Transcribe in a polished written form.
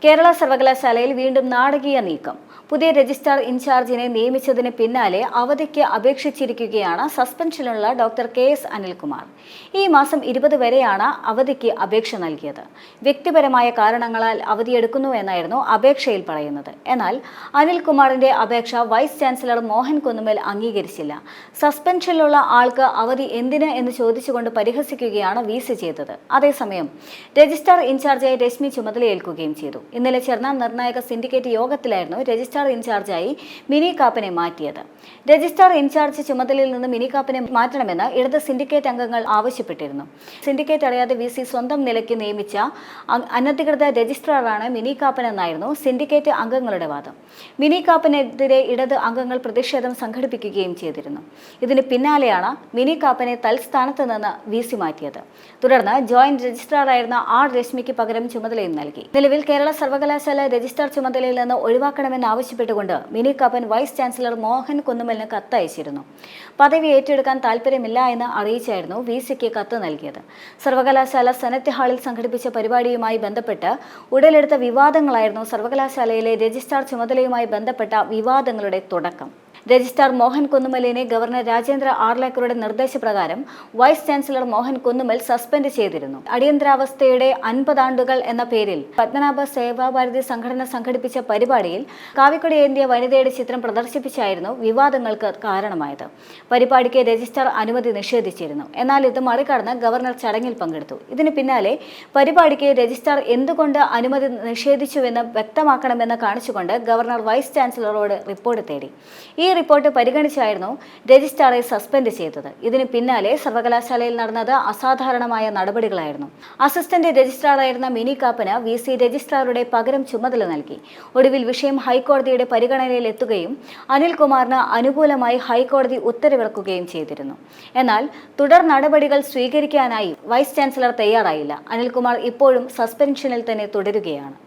കേരള സർവകലാശാലയിൽ വീണ്ടും നാടകീയ നീക്കം. പുതിയ രജിസ്ട്രാർ ഇൻചാർജിനെ നിയമിച്ചതിന് പിന്നാലെ അവധിക്ക് അപേക്ഷിച്ചിരിക്കുകയാണ് സസ്പെൻഷനിലുള്ള ഡോക്ടർ KS അനിൽകുമാർ. ഈ മാസം 20 വരെയാണ് അവധിക്ക് അപേക്ഷ നൽകിയത്. വ്യക്തിപരമായ കാരണങ്ങളാൽ അവധിയെടുക്കുന്നു എന്നായിരുന്നു അപേക്ഷയിൽ പറയുന്നത്. എന്നാൽ അനിൽകുമാറിന്റെ അപേക്ഷ വൈസ് ചാൻസലർ മോഹൻ കുന്നുമ്മൽ അംഗീകരിച്ചില്ല. സസ്പെൻഷനിലുള്ള ആൾക്ക് അവധി എന്തിന് എന്ന് ചോദിച്ചുകൊണ്ട് പരിഹസിക്കുകയാണ് VC ചെയ്തത്. അതേസമയം രജിസ്ട്രാർ ഇൻചാർജായി രശ്മി ചുമതലയേൽക്കുകയും ചെയ്തു. ഇന്നലെ ചേർന്ന നിർണായക സിൻഡിക്കേറ്റ് യോഗത്തിലായിരുന്നു രജിസ്ട്രാർ ഇൻചാർജായി മിനി കാപ്പനെ മാറ്റിയത്. രജിസ്ട്രാർ ഇൻചാർജ് ചുമതലയിൽ നിന്ന് മിനി കാപ്പനെ മാറ്റണമെന്ന് ഇടത് സിൻഡിക്കേറ്റ് അംഗങ്ങൾ ആവശ്യപ്പെട്ടിരുന്നു. സിൻഡിക്കേറ്റ് അറിയാതെ VC സ്വന്തം നിലയ്ക്ക് നിയമിച്ച അനധികൃത രജിസ്ട്രാറാണ് മിനി കാപ്പൻ എന്നായിരുന്നു സിൻഡിക്കേറ്റ് അംഗങ്ങളുടെ വാദം. മിനി കാപ്പനെതിരെ ഇടത് അംഗങ്ങൾ പ്രതിഷേധം സംഘടിപ്പിക്കുകയും ചെയ്തിരുന്നു. ഇതിന് പിന്നാലെയാണ് മിനി കാപ്പനെ തൽസ്ഥാനത്ത് നിന്ന് VC മാറ്റിയത്. തുടർന്ന് ജോയിന്റ് രജിസ്ട്രാറായിരുന്ന രശ്മിക്ക് പകരം ചുമതലയും നൽകി. നിലവിൽ കേരള സർവകലാശാല രജിസ്ട്രാർ ചുമതലയിൽ നിന്ന് ഒഴിവാക്കണമെന്ന് ആവശ്യപ്പെട്ടുകൊണ്ട് മിനി കാപ്പൻ വൈസ് ചാൻസലർ മോഹൻ കുന്നുമ്മലിന് കത്തയച്ചിരുന്നു. പദവി ഏറ്റെടുക്കാൻ താല്പര്യമില്ല എന്ന് അറിയിച്ചായിരുന്നു VCക്ക് കത്ത് നൽകിയത്. സർവകലാശാല സെനറ്റ് ഹാളിൽ സംഘടിപ്പിച്ച പരിപാടിയുമായി ബന്ധപ്പെട്ട് ഉടലെടുത്ത വിവാദങ്ങളായിരുന്നു സർവകലാശാലയിലെ രജിസ്ട്രാർ ചുമതലയുമായി ബന്ധപ്പെട്ട വിവാദങ്ങളുടെ തുടക്കം. രജിസ്ട്രാർ മോഹൻ കുന്നുമ്മലിനെ ഗവർണർ രാജേന്ദ്ര ആർലേക്കറുടെ നിർദ്ദേശപ്രകാരം vice chancellor Mohan Kunnummal suspend ചെയ്തിരുന്നു. അടിയന്തരാവസ്ഥയുടെ 50 ആണ്ടുകൾ എന്ന പേരിൽ പത്മനാഭ സേവാഭാരതി സംഘടന സംഘടിപ്പിച്ച പരിപാടിയിൽ കാവിക്കൊടി ഏന്തിയ വനിതയുടെ ചിത്രം പ്രദർശിപ്പിച്ചായിരുന്നു വിവാദങ്ങൾക്ക് കാരണമായത്. പരിപാടിക്ക് രജിസ്ട്രാർ അനുമതി നിഷേധിച്ചിരുന്നു. എന്നാൽ ഇത് മറികടന്ന് ഗവർണർ ചടങ്ങിൽ പങ്കെടുത്തു. ഇതിന് പിന്നാലെ പരിപാടിക്ക് രജിസ്ട്രാർ എന്തുകൊണ്ട് അനുമതി നിഷേധിച്ചുവെന്ന് വ്യക്തമാക്കണമെന്ന് കാണിച്ചുകൊണ്ട് ഗവർണർ വൈസ് ചാൻസലറോട് റിപ്പോർട്ട് തേടി. ഈ റിപ്പോർട്ട് പരിഗണിച്ചായിരുന്നു രജിസ്ട്രാറെ സസ്പെൻഡ് ചെയ്തത്. ഇതിന് പിന്നാലെ സർവകലാശാലയിൽ നടന്നത് അസാധാരണമായ നടപടികളായിരുന്നു. അസിസ്റ്റന്റ് രജിസ്ട്രാറായിരുന്ന മിനി കാപ്പന് VC രജിസ്ട്രാറുടെ പകരം ചുമതല നൽകി. ഒടുവിൽ വിഷയം ഹൈക്കോടതിയുടെ പരിഗണനയിൽ എത്തുകയും അനിൽകുമാറിന് അനുകൂലമായി ഹൈക്കോടതി ഉത്തരവിറക്കുകയും ചെയ്തിരുന്നു. എന്നാൽ തുടർ നടപടികൾ സ്വീകരിക്കാനായി വൈസ് ചാൻസലർ തയ്യാറായില്ല. അനിൽകുമാർ ഇപ്പോഴും സസ്പെൻഷനിൽ തന്നെ തുടരുകയാണ്.